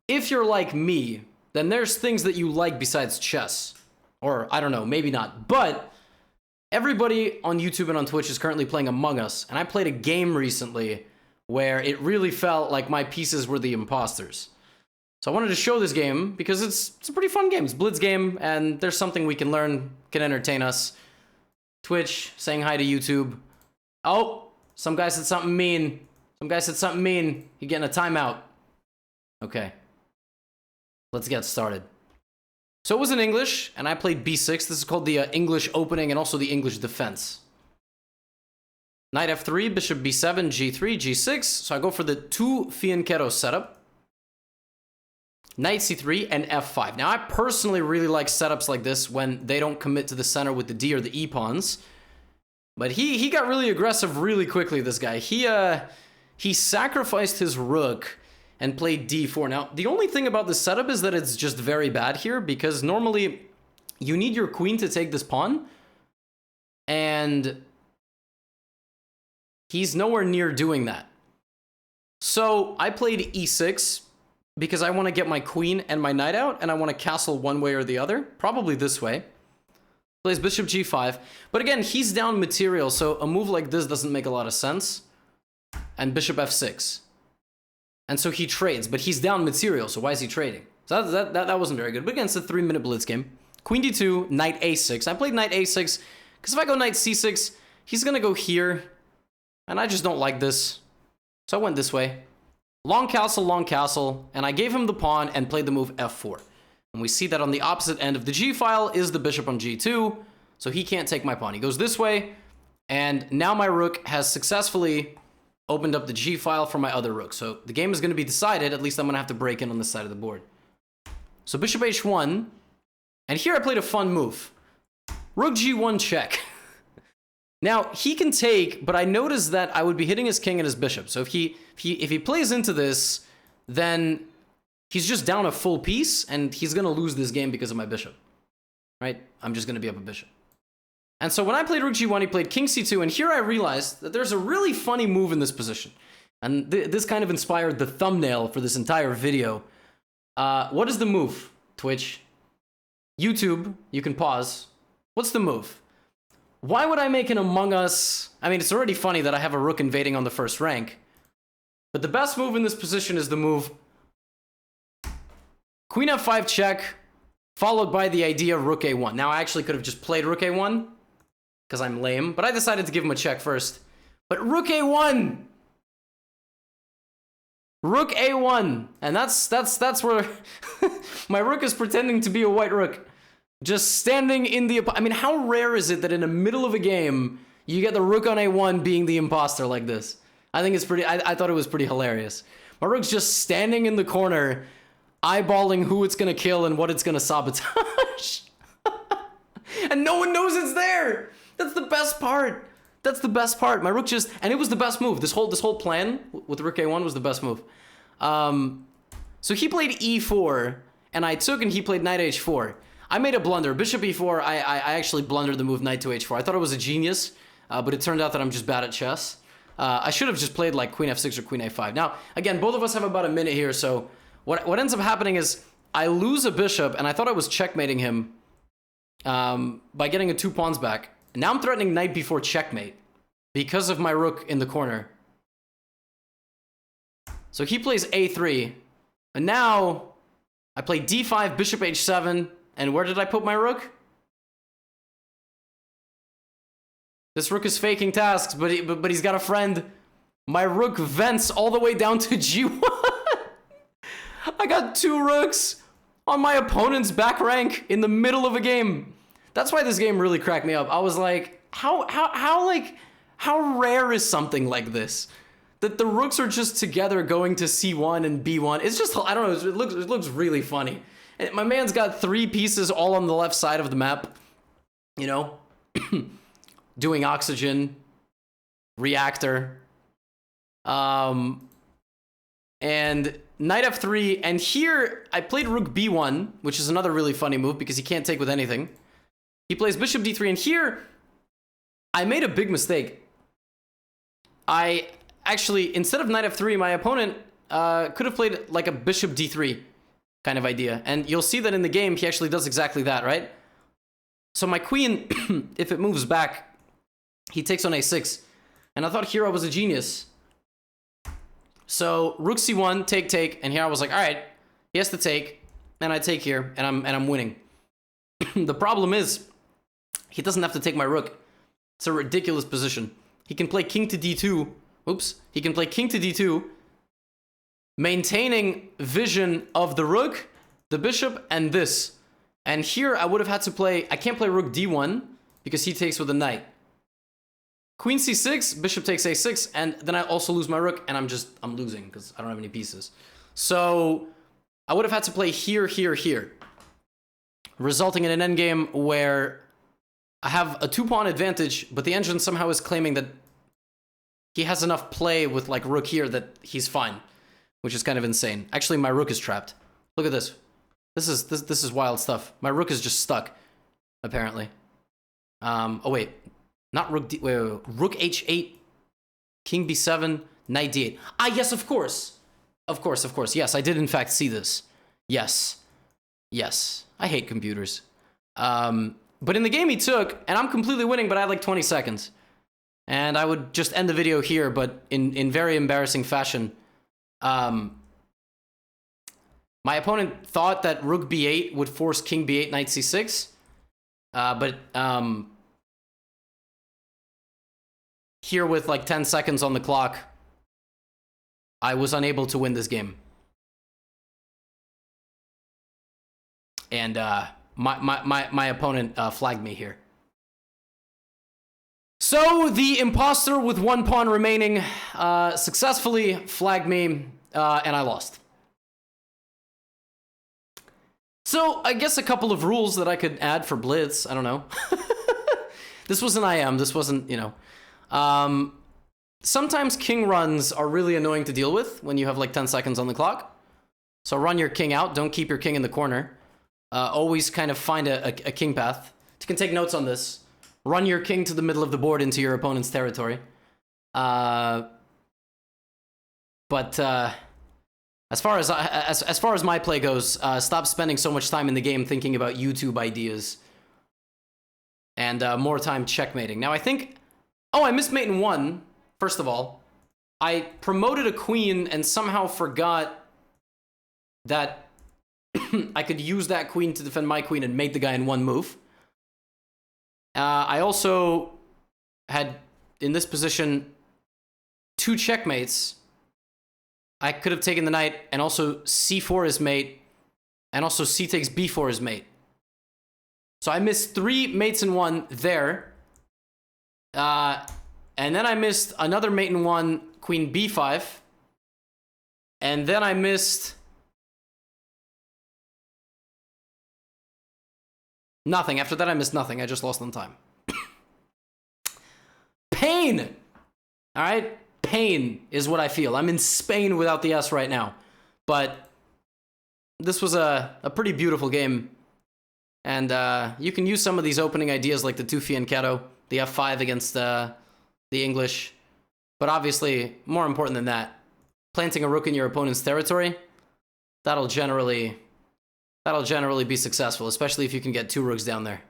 if you're like me, then there's things that you like besides chess. Or, I don't know, maybe not. But everybody on YouTube and on Twitch is currently playing Among Us. And I played a game recently where it really felt like my pieces were the imposters. So I wanted to show this game because it's a pretty fun game. It's a blitz game, and there's something we can learn, can entertain us. Twitch, saying hi to YouTube. Oh, some guy said something mean. Some guy said something mean. You're getting a timeout. Okay. Let's get started. So it was in English, and I played b6. This is called the English opening and also the English defense. Knight f3, bishop b7, g3, g6. So I go for the two fianchetto setup. Knight c3 and f5. Now, I personally really like setups like this when they don't commit to the center with the d or the e pawns. But he got really aggressive really quickly, this guy. He sacrificed his rook and played d4. Now, the only thing about this setup is that it's just very bad here, because normally you need your queen to take this pawn, and he's nowhere near doing that. So I played e6 because I want to get my queen and my knight out, and I want to castle one way or the other, probably this way. Plays bishop g5, but again, he's down material, so a move like this doesn't make a lot of sense. And bishop f6. And so he trades, but he's down material, so why is he trading? So that wasn't very good. But again, it's a 3-minute blitz game. Queen d2, knight a6. I played knight a6, because if I go knight c6, he's going to go here, and I just don't like this. So I went this way. Long castle, and I gave him the pawn and played the move f4. And we see that on the opposite end of the g-file is the bishop on g2, so he can't take my pawn. He goes this way, and now my rook has successfully opened up the g-file for my other rook. So the game is going to be decided. At least I'm going to have to break in on this side of the board. So bishop h1, and here I played a fun move. Rook g1 check. Now, he can take, but I noticed that I would be hitting his king and his bishop. So if he plays into this, then he's just down a full piece, and he's going to lose this game because of my bishop. Right? I'm just going to be up a bishop. And so when I played rook g1, he played king c2, and here I realized that there's a really funny move in this position. And this kind of inspired the thumbnail for this entire video. What is the move, Twitch? YouTube, you can pause. What's the move? Why would I make an Among Us? I mean, it's already funny that I have a rook invading on the first rank. But the best move in this position is the move queen f5 check, followed by the idea of rook a1. Now, I actually could have just played rook a1, because I'm lame, but I decided to give him a check first. But rook a1! Rook a1! And that's where my rook is pretending to be a white rook. Just standing in the... I mean, how rare is it that in the middle of a game, you get the rook on a1 being the imposter like this? I think it's pretty... I thought it was pretty hilarious. My rook's just standing in the corner, eyeballing who it's going to kill and what it's going to sabotage. And no one knows it's there! That's the best part. That's the best part. My rook just... And it was the best move. This whole plan with rook a1 was the best move. So he played e4, and I took, and he played knight h4. I made a blunder. Bishop e4, I actually blundered the move knight to h4. I thought it was a genius, but it turned out that I'm just bad at chess. I should have just played like queen f6 or queen a5. Now, again, both of us have about a minute here, so what ends up happening is I lose a bishop, and I thought I was checkmating him by getting a 2 pawns back. And now I'm threatening knight b4 checkmate because of my rook in the corner. So he plays a3, and now I play d5, bishop h7, and where did I put my rook? This rook is faking tasks, but he's got a friend. My rook vents all the way down to g1. I got 2 rooks on my opponent's back rank in the middle of a game. That's why this game really cracked me up. I was like, how rare is something like this? That the rooks are just together going to c1 and b1. It's just, I don't know, it looks really funny. And my man's got 3 pieces all on the left side of the map, you know, doing oxygen, reactor, and knight f3. And here I played rook b1, which is another really funny move because he can't take with anything. He plays bishop d3, and here I made a big mistake. I actually, instead of knight f3, my opponent could have played like a bishop d3. kind of idea. And you'll see that in the game, he actually does exactly that, right? So my queen, if it moves back, he takes on a6. And I thought Hero was a genius. So rook c1, take, and here I was like, all right, he has to take, and I take here, and I'm winning. The problem is, he doesn't have to take my rook. It's a ridiculous position. He can play king to d2. Oops. He can play king to d2, maintaining vision of the rook, the bishop, and this. And here I would have had to play, I can't play rook d1 because he takes with a knight. Queen c6, bishop takes a6, and then I also lose my rook, and I'm losing because I don't have any pieces. So I would have had to play here, resulting in an endgame where I have a 2-pawn advantage, but the engine somehow is claiming that he has enough play with like rook here that he's fine, which is kind of insane. Actually, my rook is trapped. Look at this. This is wild stuff. My rook is just stuck, apparently. Oh wait, not rook d. Wait, rook h8, king b7, knight d8. Ah, yes, of course. Yes, I did in fact see this. Yes. I hate computers. But in the game he took, and I'm completely winning, but I had like 20 seconds. And I would just end the video here, but in very embarrassing fashion. My opponent thought that rook b8 would force king b8, knight c6. But here with like 10 seconds on the clock, I was unable to win this game. And my opponent flagged me here. So the imposter with 1 pawn remaining successfully flagged me, and I lost. So I guess a couple of rules that I could add for blitz. I don't know. This was an IM. This wasn't, you know. Sometimes king runs are really annoying to deal with when you have like 10 seconds on the clock. So run your king out. Don't keep your king in the corner. Always kind of find a king path. You can take notes on this. Run your king to the middle of the board into your opponent's territory. But as far as my play goes, stop spending so much time in the game thinking about YouTube ideas, and more time checkmating. Now I think, oh, I missed mate in 1. First of all, I promoted a queen and somehow forgot that I could use that queen to defend my queen and mate the guy in 1 move. I also had, in this position, 2 checkmates. I could have taken the knight, and also c4 is mate, and also c takes b4 is mate. So I missed 3 mates in 1 there. And then I missed another mate in 1, queen b5. And then I missed nothing. After that, I missed nothing. I just lost on time. Pain! All right? Pain is what I feel. I'm in Spain without the S right now. But this was a pretty beautiful game. And you can use some of these opening ideas like the two fianchetto, the f5 against the English. But obviously, more important than that, planting a rook in your opponent's territory, that'll generally be successful, especially if you can get 2 rooks down there.